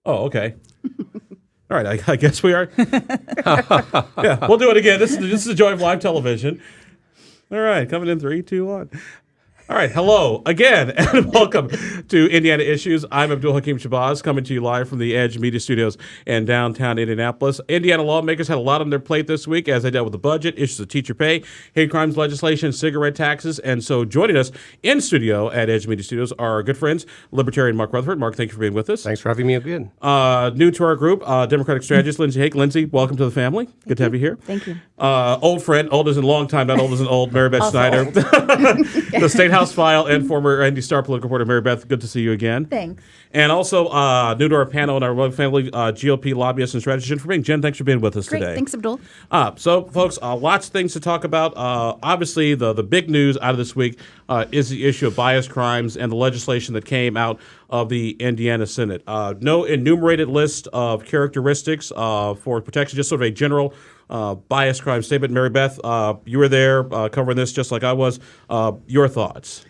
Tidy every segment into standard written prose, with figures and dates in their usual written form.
Oh, okay. All right, I guess we are. Yeah, we'll do it again. This is the joy of live television. All right, coming in 3, 2, 1. All right, hello again, and welcome to Indiana Issues. I'm Abdul-Hakim coming to you live from the Edge Media Studios in downtown Indianapolis. Indiana lawmakers had a lot on their plate this week as they dealt with the budget, issues of teacher pay, hate crimes legislation, cigarette taxes, and so joining us in studio at Edge Media Studios are our good friends, Libertarian Mark Rutherford. Mark, thank you for being with us. Thanks for having me again. New to our group, Democratic Strategist Lindsay Haake. Lindsay, welcome to the family. Good to have you here. Thank you. Old friend, old as in long time, not old as in old, Mary Beth Schnieder. The Statehouse File and former Indy Star political reporter Mary Beth, good to see you again. Thanks. And also new to our panel and our family, GOP lobbyist and strategist Jennifer Ping. Jen, thanks for being with us Great. today. Thanks, Abdul. So, folks, lots of things to talk about. Obviously, the big news out of this week is the issue of bias crimes and the legislation that came out of the Indiana Senate. No enumerated list of characteristics for protection, just sort of a general bias crime statement. Mary Beth, you were there covering this just like I was. Your thoughts?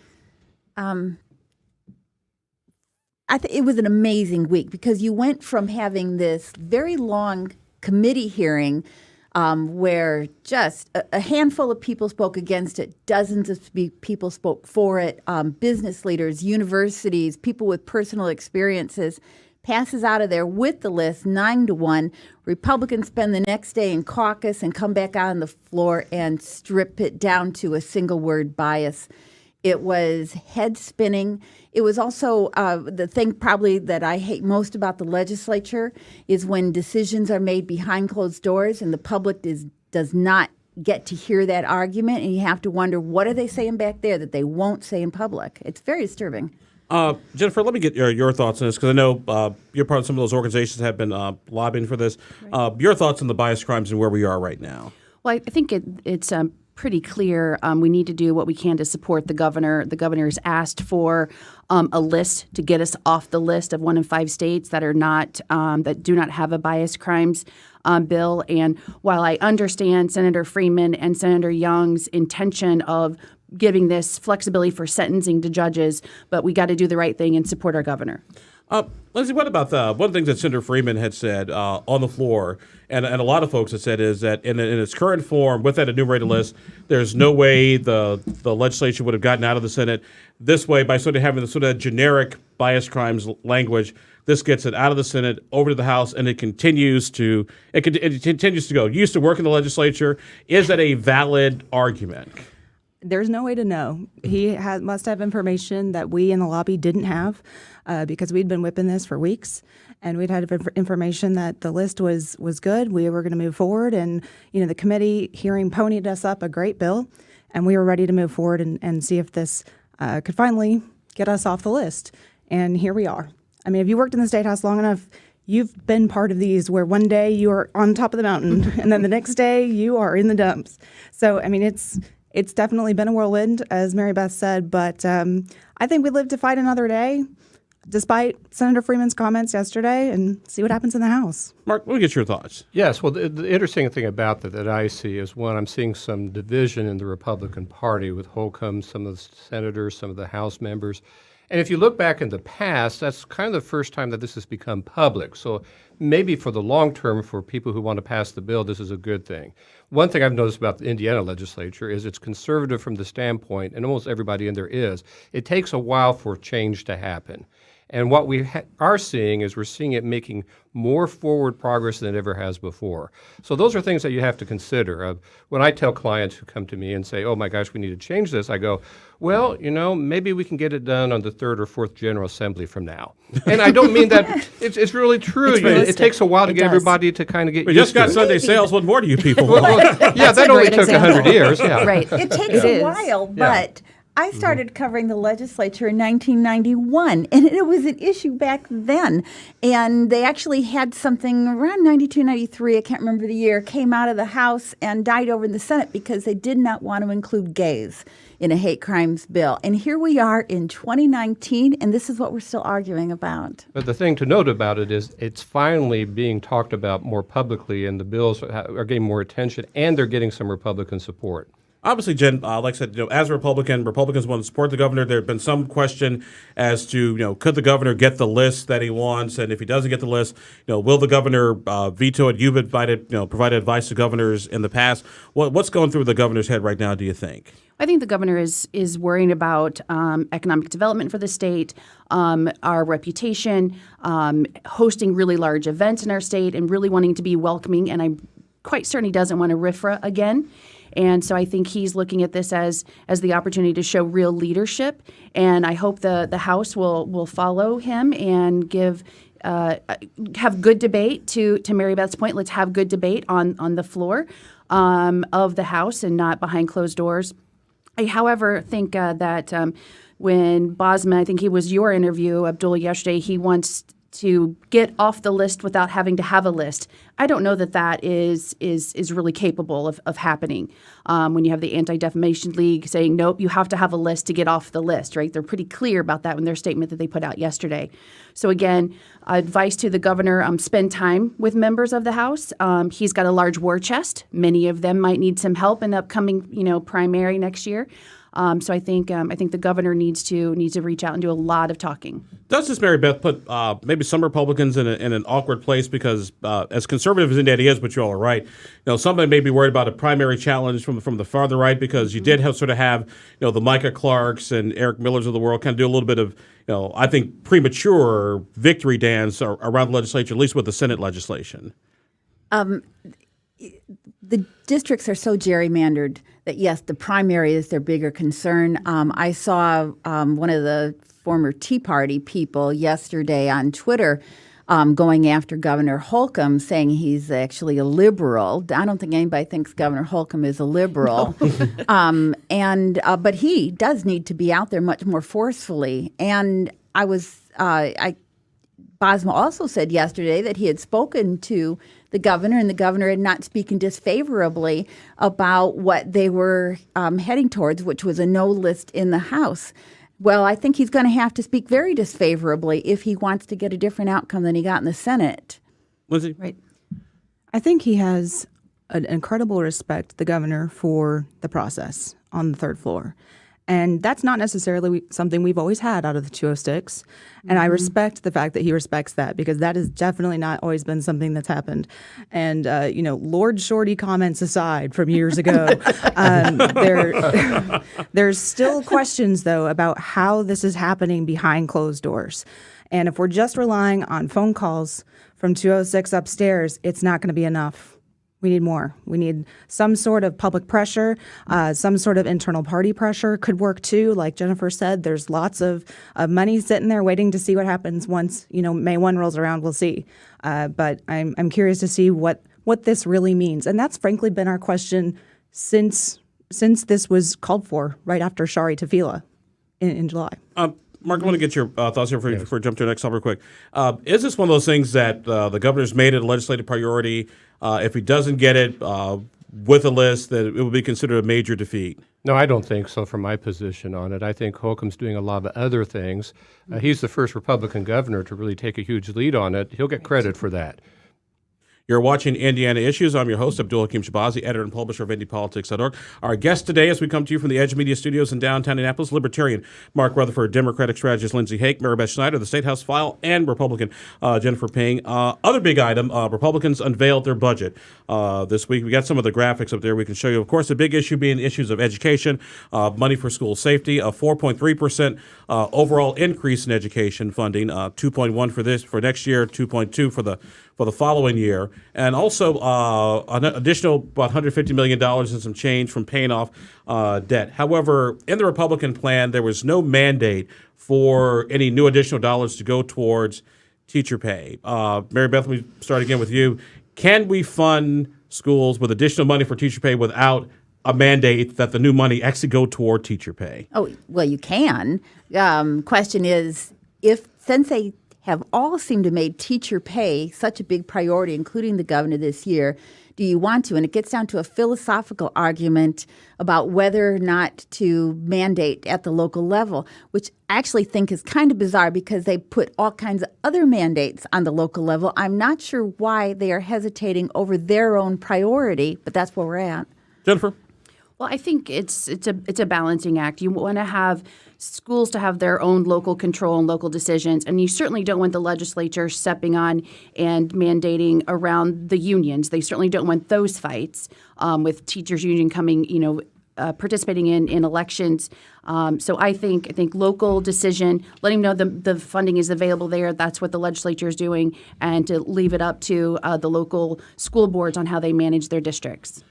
It was an amazing week because you went from having this very long committee hearing where just a handful of people spoke against it, dozens of people spoke for it, business leaders, universities, people with personal experiences, passes out of there with the list 9-1. Republicans spend the next day in caucus and come back out on the floor and strip it down to a single word: bias. It was head spinning. It was also the thing probably that I hate most about the legislature is when decisions are made behind closed doors and the public does not get to hear that argument, and you have to wonder, what are they saying back there that they won't say in public? It's very disturbing. Jennifer, let me get your thoughts on this, because I know you're part of some of those organizations that have been lobbying for this. Right. Your thoughts on the bias crimes and where we are right now? Well, I think it's pretty clear. We need to do what we can to support the governor. The governor has asked for a list to get us off the list of 1 in 5 states that are not that do not have a bias crimes bill. And while I understand Senator Freeman and Senator Young's intention of giving this flexibility for sentencing to judges, but we got to do the right thing and support our governor. Lindsay, what about one of the things that Senator Freeman had said on the floor, and a lot of folks have said, is that in its current form, with that enumerated list, there's no way the legislation would have gotten out of the Senate. This way, by sort of having the sort of generic bias crimes language, this gets it out of the Senate, over to the House, and it continues to go. You used to work in the legislature. Is that a valid argument? There's no way to know. He must have information that we in the lobby didn't have because we'd been whipping this for weeks, and we'd had information that the list was good. We were going to move forward, and the committee hearing ponied us up a great bill, and we were ready to move forward and see if this could finally get us off the list. And here we are. I mean, if you worked in the State House long enough, you've been part of these where one day you are on top of the mountain, and then the next day you are in the dumps. So, I mean, It's definitely been a whirlwind, as Mary Beth said, but I think we live to fight another day, despite Senator Freeman's comments yesterday, and see what happens in the House. Mark, let me get your thoughts. Yes, well, the interesting thing about that I see is, one, I'm seeing some division in the Republican Party with Holcomb, some of the senators, some of the House members. And if you look back in the past, that's kind of the first time that this has become public. So maybe for the long term, for people who want to pass the bill, this is a good thing. One thing I've noticed about the Indiana legislature is it's conservative from the standpoint, and almost everybody in there is, it takes a while for change to happen. And what we are seeing is we're seeing it making more forward progress than it ever has before. So those are things that you have to consider. When I tell clients who come to me and say, oh my gosh, we need to change this, I go, well, maybe we can get it done on the 3rd or 4th General Assembly from now. And I don't mean that. It's really true. It takes a while to get everybody to kind of get used to it. We just got Sunday sales. What more do you people want? Yeah, that only took 100 years. Yeah. Right. It takes a while, but I started covering the legislature in 1991, and it was an issue back then. And they actually had something around 92, 93, I can't remember the year, came out of the House and died over in the Senate because they did not want to include gays in a hate crimes bill. And here we are in 2019, and this is what we're still arguing about. But the thing to note about it is it's finally being talked about more publicly, and the bills are getting more attention, and they're getting some Republican support. Obviously, Jen, like I said, as a Republicans want to support the governor. There have been some question as to, could the governor get the list that he wants, and if he doesn't get the list, will the governor veto it? You've provided advice to governors in the past. What's going through the governor's head right now, do you think? I think the governor is worrying about economic development for the state, our reputation, hosting really large events in our state, and really wanting to be welcoming. And I'm quite certain he doesn't want a RFRA again. And so I think he's looking at this as the opportunity to show real leadership. And I hope the House will follow him and have good debate. To Mary Beth's point, let's have good debate on the floor of the House and not behind closed doors. I, however, think that when Bosma, I think he was your interview, Abdul, yesterday, he wants to get off the list without having to have a list. I don't know that is really capable of happening. When you have the Anti-Defamation League saying, nope, you have to have a list to get off the list, right? They're pretty clear about that in their statement that they put out yesterday. So again, advice to the governor, spend time with members of the House. He's got a large war chest. Many of them might need some help in the upcoming, primary next year. So I think the governor needs to reach out and do a lot of talking. Does this, Mary Beth, put maybe some Republicans in an awkward place because as conservative as Indiana is, but you all are right, somebody may be worried about a primary challenge from the farther right because you did have the Micah Clarks and Eric Millers of the world kind of do a little bit of I think premature victory dance around the legislature, at least with the Senate legislation. The districts are so gerrymandered that, yes, the primary is their bigger concern. I saw one of the former Tea Party people yesterday on Twitter going after Governor Holcomb, saying he's actually a liberal. I don't think anybody thinks Governor Holcomb is a liberal. But he does need to be out there much more forcefully. And Bosma also said yesterday that he had spoken to the governor, and the governor had not spoken disfavorably about what they were heading towards, which was a no list in the House. Well, I think he's going to have to speak very disfavorably if he wants to get a different outcome than he got in the Senate. Lindsay? Right. I think he has an incredible respect, the governor, for the process on the third floor. And that's not necessarily something we've always had out of the 206. And I respect the fact that he respects that, because that has definitely not always been something that's happened. And, Lord Shorty comments aside from years ago, there's still questions, though, about how this is happening behind closed doors. And if we're just relying on phone calls from 206 upstairs, it's not going to be enough. We need more. We need some sort of public pressure, some sort of internal party pressure could work too. Like Jennifer said, there's lots of money sitting there waiting to see what happens once, May 1 rolls around. We'll see. But I'm curious to see what this really means. And that's frankly been our question since this was called for right after Shari Tafila in July. Mark, I want to get your thoughts here before we jump to the next topic real quick. Is this one of those things that the governor's made it a legislative priority? If he doesn't get it with a list, that it would be considered a major defeat? No, I don't think so from my position on it. I think Holcomb's doing a lot of other things. He's the first Republican governor to really take a huge lead on it. He'll get credit for that. You're watching Indiana Issues. I'm your host, Abdul-Hakim Shabazi, editor and publisher of IndyPolitics.org. Our guest today, as we come to you from the Edge Media Studios in downtown Indianapolis, Libertarian Mark Rutherford, Democratic Strategist Lindsay Haake, Mary Beth Schnieder, the Statehouse File, and Republican Jennifer Ping. Other big item, Republicans unveiled their budget this week. We got some of the graphics up there we can show you. Of course, the big issue being issues of education, money for school safety, a 4.3% overall increase in education funding, 2.1 for next year, 2.2 for the following year, and also an additional about $150 million and some change from paying off debt. However, in the Republican plan, there was no mandate for any new additional dollars to go towards teacher pay. Mary Beth, let me start again with you. Can we fund schools with additional money for teacher pay without a mandate that the new money actually go toward teacher pay? Oh, well, you can. Question is, since they have all seemed to make teacher pay such a big priority, including the governor this year, do you want to? And it gets down to a philosophical argument about whether or not to mandate at the local level, which I actually think is kind of bizarre because they put all kinds of other mandates on the local level. I'm not sure why they are hesitating over their own priority, but that's where we're at. Jennifer? Well, I think it's a balancing act. You want to have schools to have their own local control and local decisions, and you certainly don't want the legislature stepping on and mandating around the unions. They certainly don't want those fights with teachers union coming, participating in elections. So I think local decision, letting them know the funding is available there. That's what the legislature is doing, and to leave it up to the local school boards on how they manage their districts.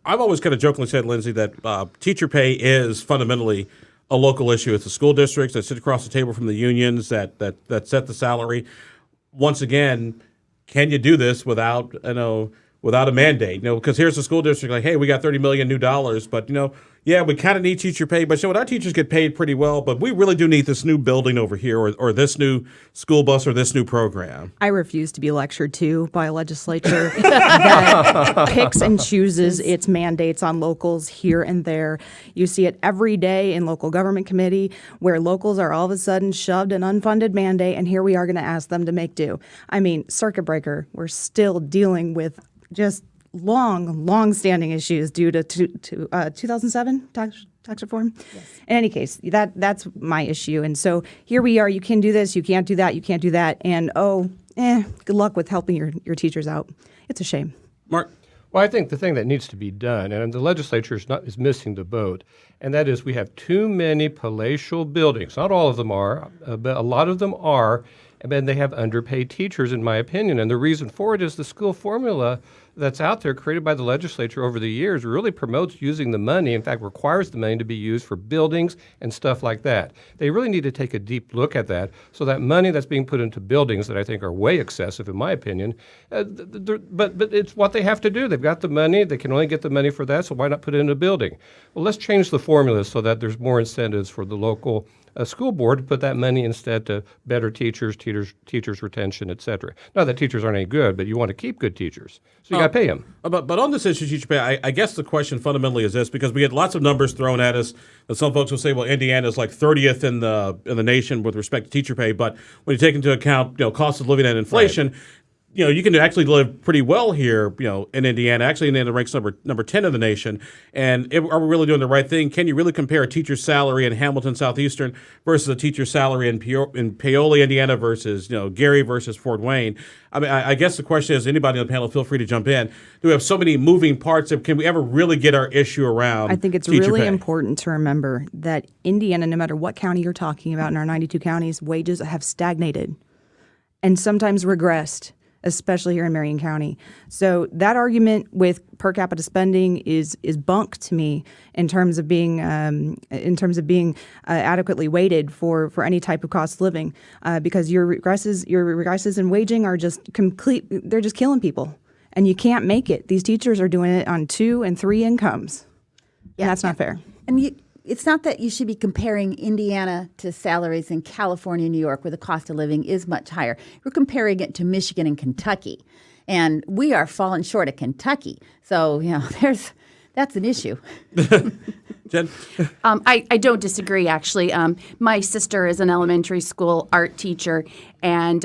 I've always kind of jokingly said, Lindsay, that teacher pay is fundamentally a local issue. It's the school districts that sit across the table from the unions that set the salary. Once again, can you do this without a mandate? Because here's the school district like, hey, we got $30 million new dollars, but yeah, we kind of need teacher pay, but our teachers get paid pretty well, but we really do need this new building over here or this new school bus or this new program. I refuse to be lectured to by a legislature that picks and chooses its mandates on locals here and there. You see it every day in local government committee where locals are all of a sudden shoved an unfunded mandate, and here we are going to ask them to make do. I mean, circuit breaker, we're still dealing with just long-standing issues due to 2007 tax reform. Yes. In any case, that's my issue. And so here we are. You can do this. You can't do that. You can't do that. And good luck with helping your teachers out. It's a shame. Mark? Well, I think the thing that needs to be done, and the legislature is missing the boat, and that is we have too many palatial buildings. Not all of them are, but a lot of them are, and then they have underpaid teachers, in my opinion. And the reason for it is the school formula that's out there created by the legislature over the years really promotes using the money, in fact requires the money to be used for buildings and stuff like that. They really need to take a deep look at that, so that money that's being put into buildings that I think are way excessive in my opinion, but it's what they have to do. They've got the money, they can only get the money for that, so why not put it in a building? Well, let's change the formula so that there's more incentives for the local school board to put that money instead to better teachers retention, et cetera. Not that teachers aren't any good, but you want to keep good teachers, so you got to pay them. But on this issue, teacher pay, I guess the question fundamentally is this, because we get lots of numbers thrown at us, and some folks will say, well, Indiana is like 30th in the nation with respect to teacher pay, but when you take into account cost of living and inflation, right, you can actually live pretty well here, in Indiana. Actually, Indiana ranks number 10 in the nation. And are we really doing the right thing? Can you really compare a teacher's salary in Hamilton Southeastern versus a teacher's salary in Paoli, Indiana versus, Gary versus Fort Wayne? I mean, I guess the question is, anybody on the panel, feel free to jump in. Do we have so many moving parts? Can we ever really get our issue around I think it's really important to remember that Indiana, no matter what county you're talking about in our 92 counties, wages have stagnated and sometimes regressed, especially here in Marion County. So that argument with per capita spending is bunk to me in terms of being adequately weighted for any type of cost of living, because your regresses in waging are just they're just killing people, and you can't make it. These teachers are doing it on 2 and 3 incomes, and that's not fair. And it's not that you should be comparing Indiana to salaries in California and New York, where the cost of living is much higher. We're comparing it to Michigan and Kentucky, and we are falling short of Kentucky. So, that's an issue. Jen? I don't disagree, actually. My sister is an elementary school art teacher, and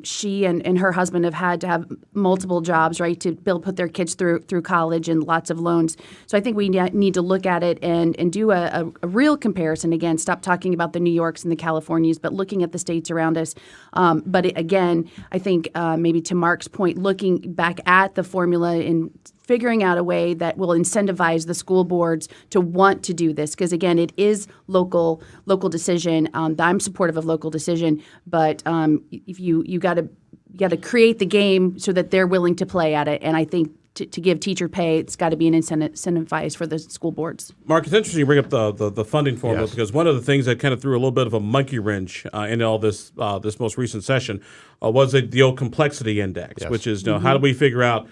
she and her husband have had to have multiple jobs, right, to put their kids through college and lots of loans. So I think we need to look at it and do a real comparison. Again, stop talking about the New Yorks and the Californias, but looking at the states around us. Again, I think maybe to Mark's point, looking back at the formula and figuring out a way that will incentivize the school boards to want to do this, because again, it is local decision. I'm supportive of local decision, but if you got to create the game so that they're willing to play at it, and I think to give teacher pay, it's got to be an incentivized for the school boards. Mark, it's interesting you bring up the funding formula, yes, because one of the things that kind of threw a little bit of a monkey wrench in all this most recent session was the old complexity index, yes, which is how do we figure out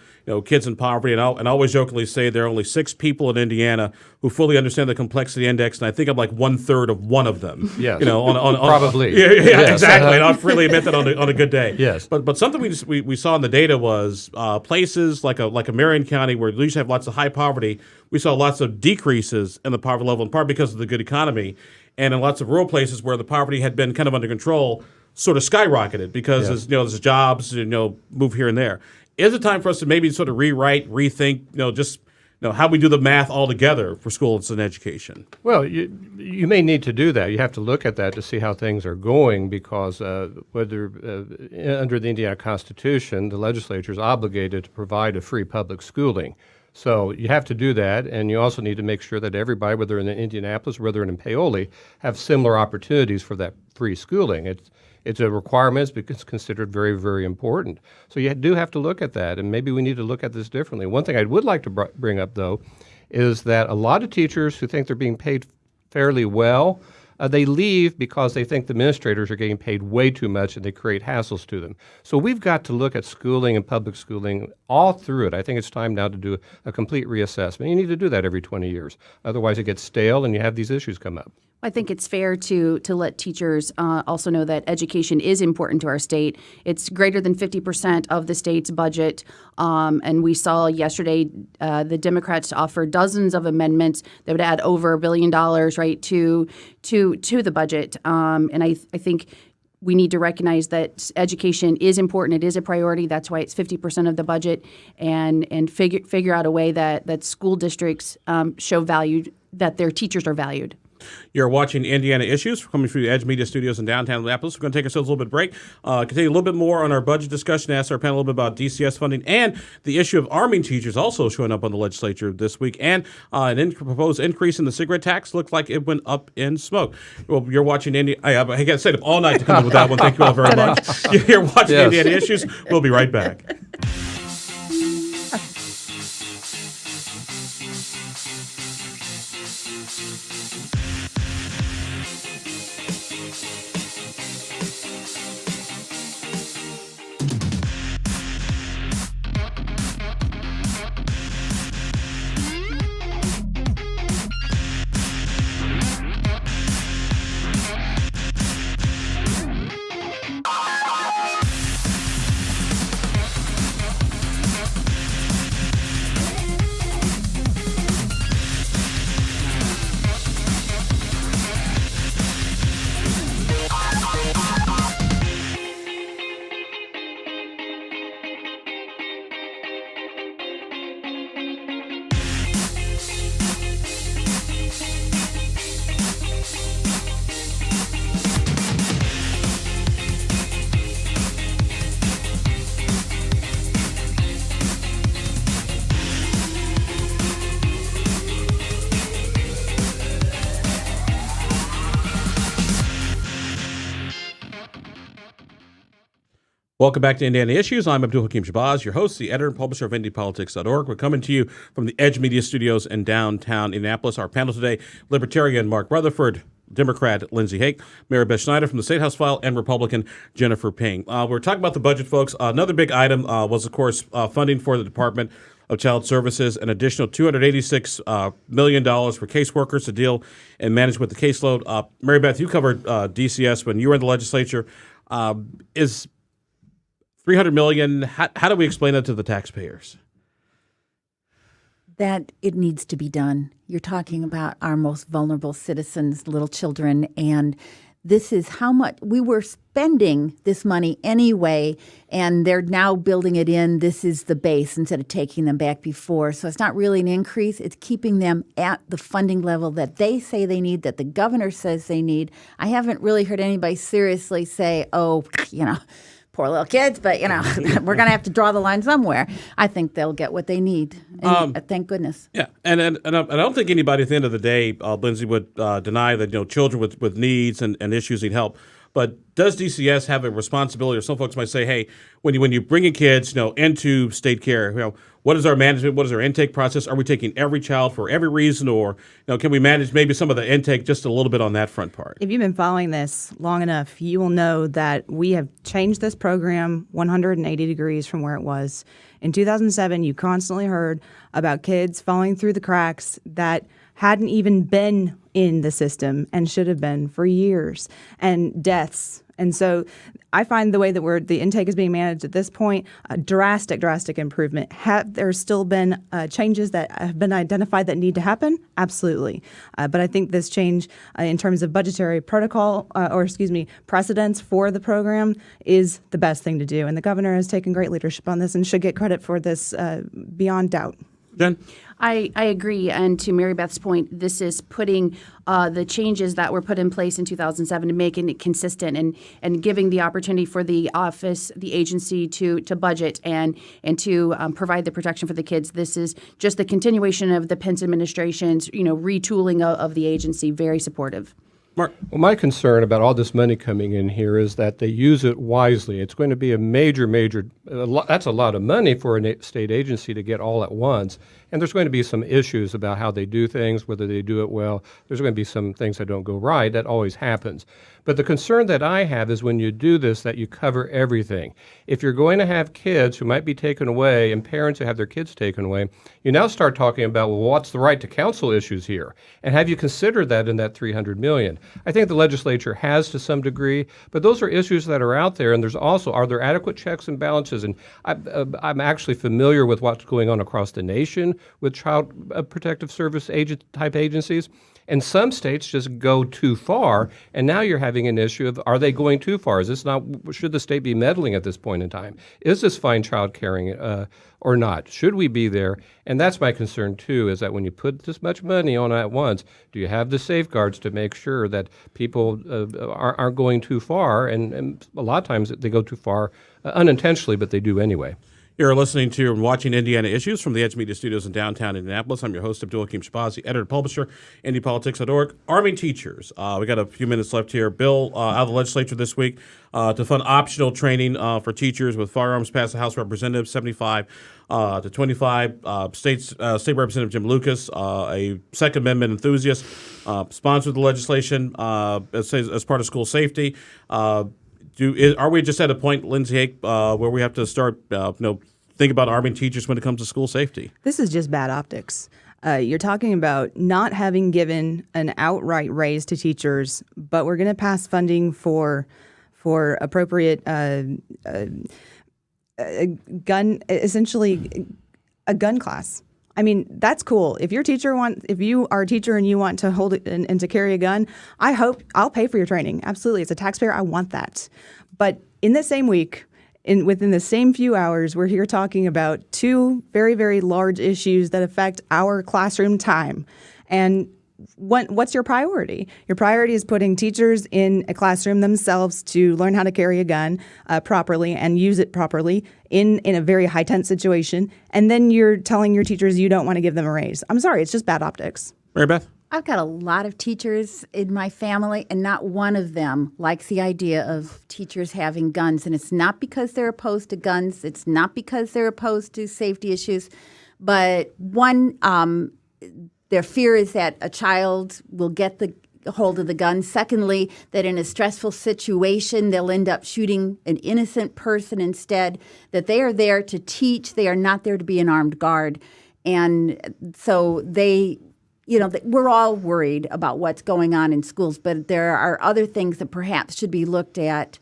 kids in poverty, and I always jokingly say there are only 6 people in Indiana who fully understand the complexity index, and I think I'm like 1/3 of one of them. Yes, probably. Yeah, yes, exactly. And I'll freely admit that on a good day. Yes, but something we saw in the data was places like a Marion County where we used to have lots of high poverty, we saw lots of decreases in the poverty level, in part because of the good economy, and in lots of rural places where the poverty had been kind of under control, sort of skyrocketed because there's jobs, move here and there. Is it time for us to maybe sort of rewrite, rethink, just how we do the math all together for schools and education. Well, you may need to do that. You have to look at that to see how things are going because under the Indiana Constitution, the legislature is obligated to provide a free public schooling. So you have to do that, and you also need to make sure that everybody, whether in Indianapolis or whether in Paoli, have similar opportunities for that free schooling. It's a requirement because it's considered very, very important. So you do have to look at that, and maybe we need to look at this differently. One thing I would like to bring up, though, is that a lot of teachers who think they're being paid fairly well, they leave because they think the administrators are getting paid way too much and they create hassles to them. So we've got to look at schooling and public schooling all through it. I think it's time now to do a complete reassessment. You need to do that every 20 years. Otherwise it gets stale and you have these issues come up. I think it's fair to let teachers also know that education is important to our state. It's greater than 50% of the state's budget, and we saw yesterday the Democrats offer dozens of amendments that would add over $1 billion, right, to the budget. And I think we need to recognize that education is important. It is a priority. That's why it's 50% of the budget, and figure out a way that school districts show value, that their teachers are valued. You're watching Indiana Issues. We're coming through the Edge Media Studios in downtown Indianapolis. We're going to take ourselves a little bit of break, continue a little bit more on our budget discussion, ask our panel a little bit about DCS funding and the issue of arming teachers also showing up on the legislature this week, and an proposed increase in the cigarette tax. Looked like it went up in smoke. Well, you're watching I got to stay up all night to come in with that one. Thank you all very much. You're watching Indiana Issues. We'll be right back. Welcome back to Indiana Issues. I'm Abdul-Hakim Shabazz, your host, the editor and publisher of IndyPolitics.org. We're coming to you from the Edge Media Studios in downtown Indianapolis. Our panel today, Libertarian Mark Rutherford, Democrat Lindsay Haake, Mary Beth Schnieder from the Statehouse File, and Republican Jennifer Ping. We're talking about the budget, folks. Another big item was, of course, funding for the Department of Child Services, an additional $286 million for caseworkers to deal and manage with the caseload. Mary Beth, you covered DCS when you were in the legislature. Is $300 million, how do we explain that to the taxpayers? That it needs to be done. You're talking about our most vulnerable citizens, little children, and this is how much we were spending this money anyway, and they're now building it in. This is the base instead of taking them back before. So it's not really an increase. It's keeping them at the funding level that they say they need, that the governor says they need. I haven't really heard anybody seriously say, oh, poor little kids, but, we're going to have to draw the line somewhere. I think they'll get what they need, and thank goodness. Yeah, and I don't think anybody at the end of the day, Lindsay, would deny that, children with needs and issues need help. But does DCS have a responsibility, or some folks might say, hey, when you bring in kids, into state care, what is our management? What is our intake process? Are we taking every child for every reason, or can we manage maybe some of the intake just a little bit on that front part? If you've been following this long enough, you will know that we have changed this program 180 degrees from where it was. In 2007, you constantly heard about kids falling through the cracks that hadn't even been in the system and should have been for years, and deaths. And so I find the way that the intake is being managed at this point, a drastic improvement. Have there still been changes that have been identified that need to happen? Absolutely. But I think this change in terms of budgetary protocol, precedents for the program is the best thing to do. And the governor has taken great leadership on this and should get credit for this beyond doubt. Jen? I agree. And to Mary Beth's point, this is putting the changes that were put in place in 2007 and making it consistent and giving the opportunity for the office, the agency to budget and to provide the protection for the kids. This is just the continuation of the Pence administration's, retooling of the agency. Very supportive. Mark. Well, my concern about all this money coming in here is that they use it wisely. It's going to be a major, that's a lot of money for a state agency to get all at once. And there's going to be some issues about how they do things, whether they do it well. There's going to be some things that don't go right. That always happens. But the concern that I have is when you do this, that you cover everything. If you're going to have kids who might be taken away and parents who have their kids taken away, you now start talking about, well, what's the right to counsel issues here? And have you considered that in that $300 million? I think the legislature has to some degree, but those are issues that are out there. And there's also, are there adequate checks and balances? And I'm actually familiar with what's going on across the nation with child protective service type agencies. And some states just go too far, and now you're having an issue of, are they going too far? Is this not, should the state be meddling at this point in time? Is this fine child caring or not? Should we be there? And that's my concern too, is that when you put this much money on at once, do you have the safeguards to make sure that people aren't going too far? And a lot of times they go too far unintentionally, but they do anyway. You're listening to and watching Indiana Issues from the Edge Media Studios in downtown Indianapolis. I'm your host, Abdul-Hakim, editor-publisher, IndyPolitics.org. Arming teachers. We got a few minutes left here. Bill out of the legislature this week to fund optional training for teachers with firearms passed the House of Representatives 75 to 25. State Representative Jim Lucas, a Second Amendment enthusiast, sponsored the legislation as part of school safety. Are we just at a point, Lindsay Haake, where we have to start, think about arming teachers when it comes to school safety? This is just bad optics. You're talking about not having given an outright raise to teachers, but we're going to pass funding for appropriate essentially a gun class. I mean, that's cool. If you are a teacher and you want to hold it and to carry a gun, I'll pay for your training. Absolutely. As a taxpayer, I want that. But in the same week, within the same few hours, we're here talking about two very, very large issues that affect our classroom time. And what's your priority? Your priority is putting teachers in a classroom themselves to learn how to carry a gun properly and use it properly in a very high-tense situation. And then you're telling your teachers you don't want to give them a raise. I'm sorry, it's just bad optics. Mary Beth? I've got a lot of teachers in my family, and not one of them likes the idea of teachers having guns. And it's not because they're opposed to guns. It's not because they're opposed to safety issues. But one, their fear is that a child will get the hold of the gun. Secondly, that in a stressful situation, they'll end up shooting an innocent person instead, that they are there to teach. They are not there to be an armed guard. And so we're all worried about what's going on in schools, but there are other things that perhaps should be looked at.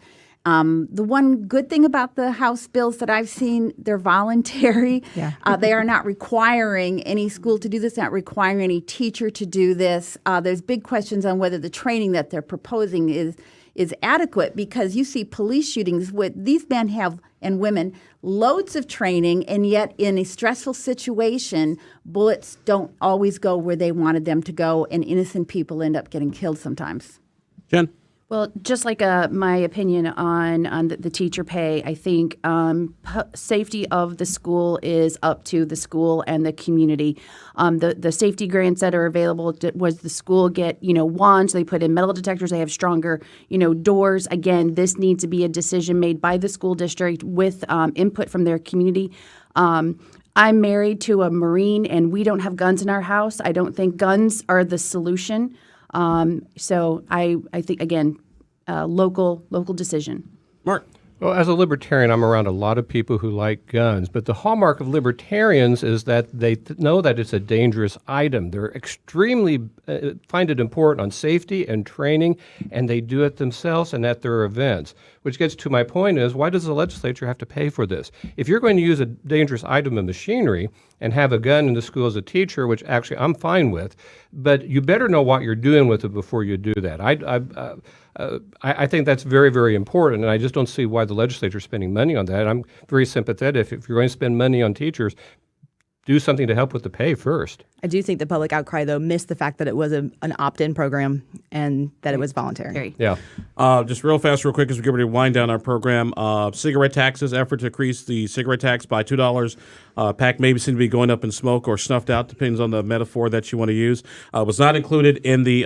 The one good thing about the House bills that I've seen, they're voluntary. Yeah. They are not requiring any school to do this, not requiring any teacher to do this. There's big questions on whether the training that they're proposing is adequate, because you see police shootings with these men and women loads of training, and yet in a stressful situation, bullets don't always go where they wanted them to go, and innocent people end up getting killed sometimes. Jen? Well, just like my opinion on the teacher pay, I think safety of the school is up to the school and the community. The safety grants that are available, was the school get, wands, they put in metal detectors, they have stronger, doors. Again, this needs to be a decision made by the school district with input from their community. I'm married to a Marine, and we don't have guns in our house. I don't think guns are the solution. So I think, again, local decision. Mark? Well, as a libertarian, I'm around a lot of people who like guns, but the hallmark of libertarians is that they know that it's a dangerous item. They're extremely find it important on safety and training, and they do it themselves and at their events, which gets to my point is, why does the legislature have to pay for this? If you're going to use a dangerous item of machinery and have a gun in the school as a teacher, which actually I'm fine with, but you better know what you're doing with it before you do that. I think that's very, very important, and I just don't see why the legislature is spending money on that. I'm very sympathetic. If you're going to spend money on teachers, do something to help with the pay first. I do think the public outcry, though, missed the fact that it was an opt-in program and that it was voluntary. Very. Yeah. Just real fast, real quick, as we get ready to wind down our program. Cigarette taxes, effort to increase the cigarette tax by $2. Pack maybe seem to be going up in smoke or snuffed out, depends on the metaphor that you want to use. Was not included in the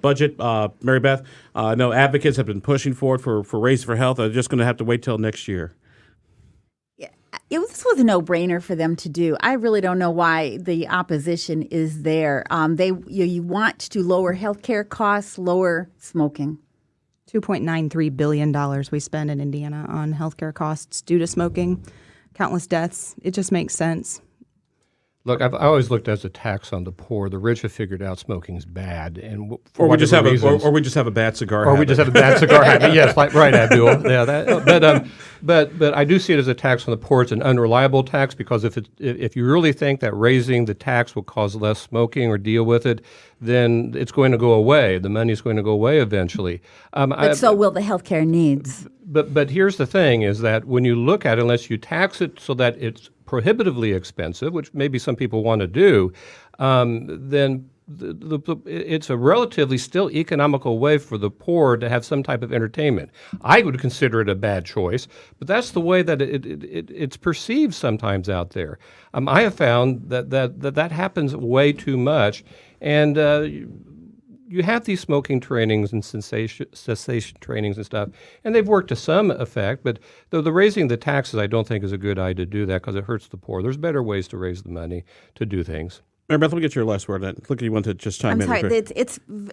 budget. Mary Beth, I know advocates have been pushing for it for Raise for Health. They're just going to have to wait till next year. This was a no-brainer for them to do. I really don't know why the opposition is there. You want to lower healthcare costs, lower smoking. $2.93 billion we spend in Indiana on healthcare costs due to smoking, countless deaths. It just makes sense. Look, I always looked as a tax on the poor. The rich have figured out smoking's bad, and Or we just have a bad cigar. Or habit. we just have a bad cigar habit. Yes, right, Abdul. Yeah, but I do see it as a tax on the poor. It's an unreliable tax because if you really think that raising the tax will cause less smoking or deal with it, then it's going to go away. The money's going to go away eventually. But so will the healthcare needs. But here's the thing: is that when you look at it, unless you tax it so that it's prohibitively expensive, which maybe some people want to do, then it's a relatively still economical way for the poor to have some type of entertainment. I would consider it a bad choice, but that's the way that it's perceived sometimes out there. I have found that happens way too much, and you have these smoking trainings and cessation trainings and stuff, and they've worked to some effect, but the raising the taxes I don't think is a good idea to do that because it hurts the poor. There's better ways to raise the money to do things. Mary Beth, let me get your last word on it. Look, you want to just chime in. I'm sorry,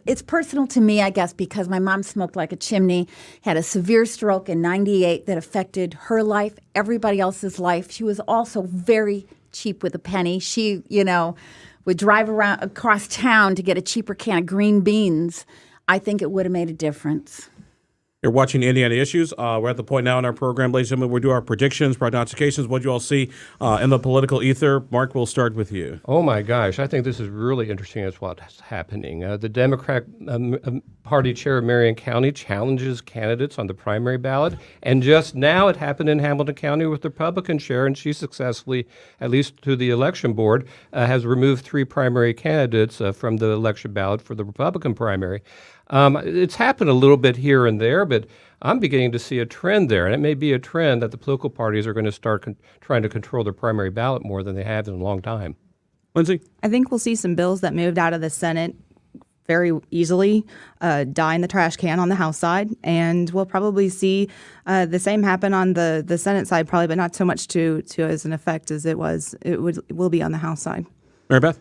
it's personal to me, I guess, because my mom smoked like a chimney, had a severe stroke in '98 that affected her life, everybody else's life. She was also very cheap with a penny. She, would drive around across town to get a cheaper can of green beans. I think it would have made a difference. You're watching Indiana Issues. We're at the point now in our program, ladies and gentlemen, we do our predictions, prognostications, what you all see in the political ether. Mark, we'll start with you. Oh, my gosh. I think this is really interesting as what's happening. The Democrat Party chair of Marion County challenges candidates on the primary ballot. And just now it happened in Hamilton County with the Republican chair, and she successfully, at least to the election board, has removed 3 primary candidates from the election ballot for the Republican primary. It's happened a little bit here and there, but I'm beginning to see a trend there. And it may be a trend that the political parties are going to start trying to control their primary ballot more than they have in a long time. Lindsay? I think we'll see some bills that moved out of the Senate very easily die in the trash can on the House side. And we'll probably see the same happen on the Senate side, probably, but not so much to as an effect as it will be on the House side. Mary Beth?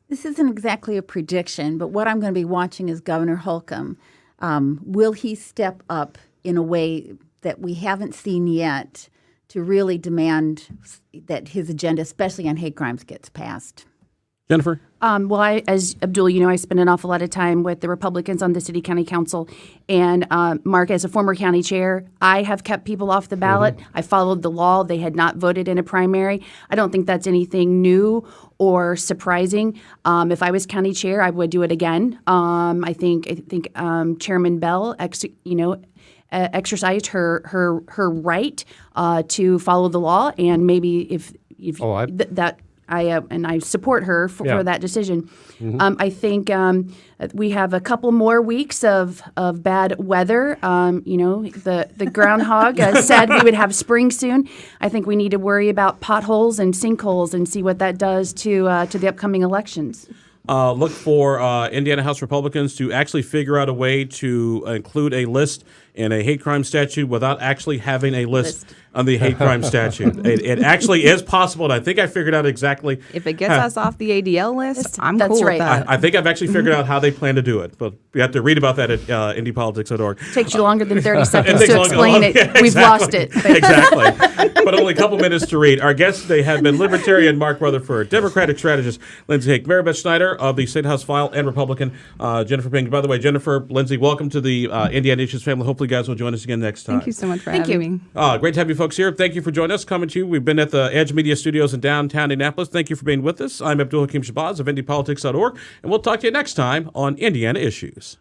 This isn't exactly a prediction, but what I'm going to be watching is Governor Holcomb. Will he step up in a way that we haven't seen yet to really demand that his agenda, especially on hate crimes, gets passed? Jennifer? As Abdul, I spend an awful lot of time with the Republicans on the City County Council. And Mark, as a former county chair, I have kept people off the ballot. I followed the law. They had not voted in a primary. I don't think that's anything new or surprising. If I was county chair, I would do it again. I think Chairman Bell, exercised her right to follow the law, and maybe I support her for that decision. Mm-hmm. I think we have a couple more weeks of bad weather. The groundhog said we would have spring soon. I think we need to worry about potholes and sinkholes and see what that does to the upcoming elections. Look for Indiana House Republicans to actually figure out a way to include a list in a hate crime statute without actually having a list on the hate crime statute. It actually is possible, and I think I figured out exactly. If it gets us off the ADL list, I'm that's cool right. with that. I think I've actually figured out how they plan to do it, but you have to read about that at indypolitics.org. Takes you longer than 30 seconds to explain longer. it. Yeah, We've lost it. Exactly. But only a couple minutes to read. Our guests today have been Libertarian Mark Rutherford, Democratic Strategist Lindsay Haake, Mary Beth Schnieder of the Statehouse File, and Republican Jennifer Ping. By the way, Jennifer, Lindsay, welcome to the Indiana Issues family. Hopefully you guys will join us again next time. Thank you so much for having me. Great to have you folks here. Thank you for joining us. Coming to you, we've been at the Edge Media Studios in downtown Indianapolis. Thank you for being with us. I'm Abdul-Hakim of IndyPolitics.org, and we'll talk to you next time on Indiana Issues.